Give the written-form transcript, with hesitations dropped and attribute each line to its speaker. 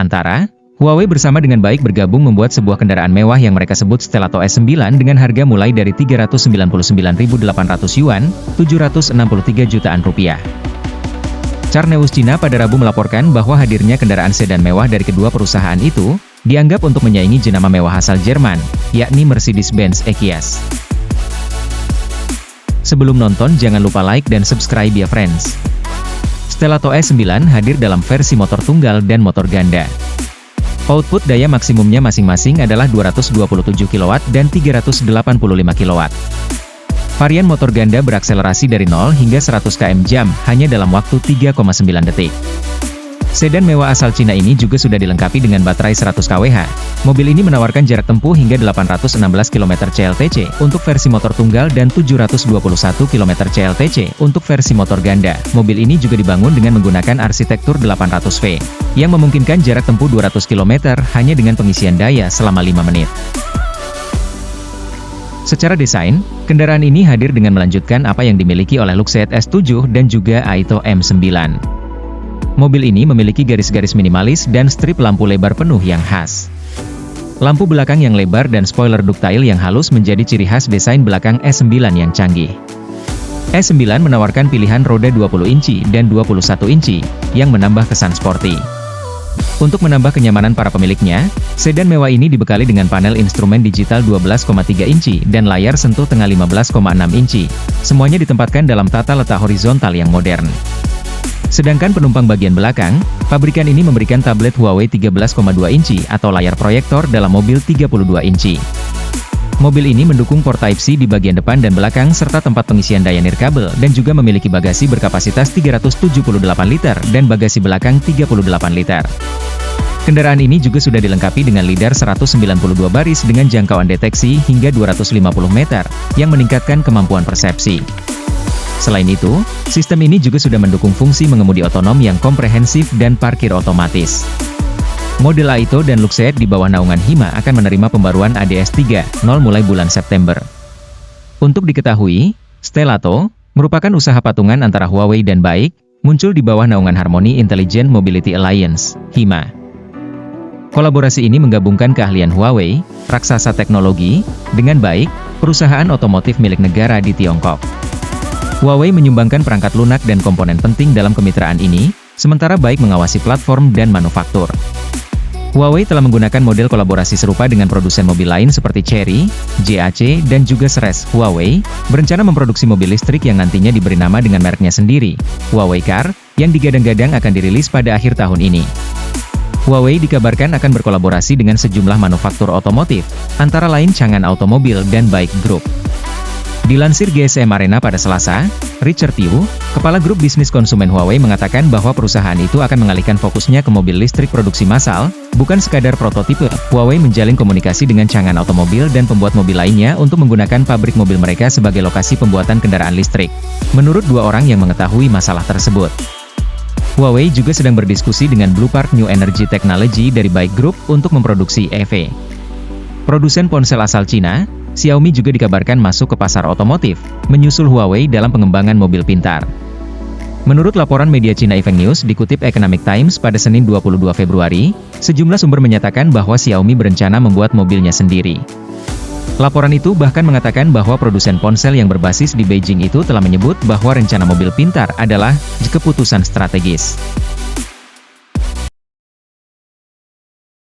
Speaker 1: Sementara, Huawei bersama dengan baik bergabung membuat sebuah kendaraan mewah yang mereka sebut Stelato S9 dengan harga mulai dari 399.800 yuan, 763 jutaan rupiah. Carnews Cina pada Rabu melaporkan bahwa hadirnya kendaraan sedan mewah dari kedua perusahaan itu, dianggap untuk menyaingi jenama mewah asal Jerman, yakni Mercedes-Benz EQS. Sebelum nonton jangan lupa like dan subscribe ya friends. Stelato S9 hadir dalam versi motor tunggal dan motor ganda. Output daya maksimumnya masing-masing adalah 227 kW dan 385 kW. Varian motor ganda berakselerasi dari 0 hingga 100 km/jam hanya dalam waktu 3,9 detik. Sedan mewah asal Cina ini juga sudah dilengkapi dengan baterai 100 kWh. Mobil ini menawarkan jarak tempuh hingga 816 km CLTC untuk versi motor tunggal dan 721 km CLTC untuk versi motor ganda. Mobil ini juga dibangun dengan menggunakan arsitektur 800V, yang memungkinkan jarak tempuh 200 km hanya dengan pengisian daya selama 5 menit. Secara desain, kendaraan ini hadir dengan melanjutkan apa yang dimiliki oleh Luxeed S7 dan juga Aito M9. Mobil ini memiliki garis-garis minimalis dan strip lampu lebar penuh yang khas. Lampu belakang yang lebar dan spoiler ductile yang halus menjadi ciri khas desain belakang S9 yang canggih. S9 menawarkan pilihan roda 20 inci dan 21 inci, yang menambah kesan sporty. Untuk menambah kenyamanan para pemiliknya, sedan mewah ini dibekali dengan panel instrumen digital 12,3 inci dan layar sentuh tengah 15,6 inci. Semuanya ditempatkan dalam tata letak horizontal yang modern. Sedangkan penumpang bagian belakang, pabrikan ini memberikan tablet Huawei 13,2 inci atau layar proyektor dalam mobil 32 inci. Mobil ini mendukung port Type-C di bagian depan dan belakang serta tempat pengisian daya nirkabel dan juga memiliki bagasi berkapasitas 378 liter dan bagasi belakang 38 liter. Kendaraan ini juga sudah dilengkapi dengan lidar 192 baris dengan jangkauan deteksi hingga 250 meter, yang meningkatkan kemampuan persepsi. Selain itu, sistem ini juga sudah mendukung fungsi mengemudi otonom yang komprehensif dan parkir otomatis. Model Aito dan Luxeed di bawah naungan Hima akan menerima pembaruan ADS 3.0 mulai bulan September. Untuk diketahui, Stelato merupakan usaha patungan antara Huawei dan BAIC, muncul di bawah naungan Harmony Intelligent Mobility Alliance, HIMA. Kolaborasi ini menggabungkan keahlian Huawei, raksasa teknologi, dengan BAIC, perusahaan otomotif milik negara di Tiongkok. Huawei menyumbangkan perangkat lunak dan komponen penting dalam kemitraan ini, sementara BAIC mengawasi platform dan manufaktur. Huawei telah menggunakan model kolaborasi serupa dengan produsen mobil lain seperti Chery, JAC, dan juga Seres. Huawei berencana memproduksi mobil listrik yang nantinya diberi nama dengan mereknya sendiri, Huawei Car, yang digadang-gadang akan dirilis pada akhir tahun ini. Huawei dikabarkan akan berkolaborasi dengan sejumlah manufaktur otomotif, antara lain Changan Automobil dan BAIC Group. Dilansir GSM Arena pada Selasa, Richard Yu, kepala grup bisnis konsumen Huawei mengatakan bahwa perusahaan itu akan mengalihkan fokusnya ke mobil listrik produksi massal, bukan sekadar prototipe. Huawei menjalin komunikasi dengan Changan Automobil dan pembuat mobil lainnya untuk menggunakan pabrik mobil mereka sebagai lokasi pembuatan kendaraan listrik. Menurut dua orang yang mengetahui masalah tersebut, Huawei juga sedang berdiskusi dengan Blue Park New Energy Technology dari BAIC Group untuk memproduksi EV. Produsen ponsel asal Cina, Xiaomi juga dikabarkan masuk ke pasar otomotif, menyusul Huawei dalam pengembangan mobil pintar. Menurut laporan media China Event News dikutip Economic Times pada Senin 22 Februari, sejumlah sumber menyatakan bahwa Xiaomi berencana membuat mobilnya sendiri. Laporan itu bahkan mengatakan bahwa produsen ponsel yang berbasis di Beijing itu telah menyebut bahwa rencana mobil pintar adalah keputusan strategis.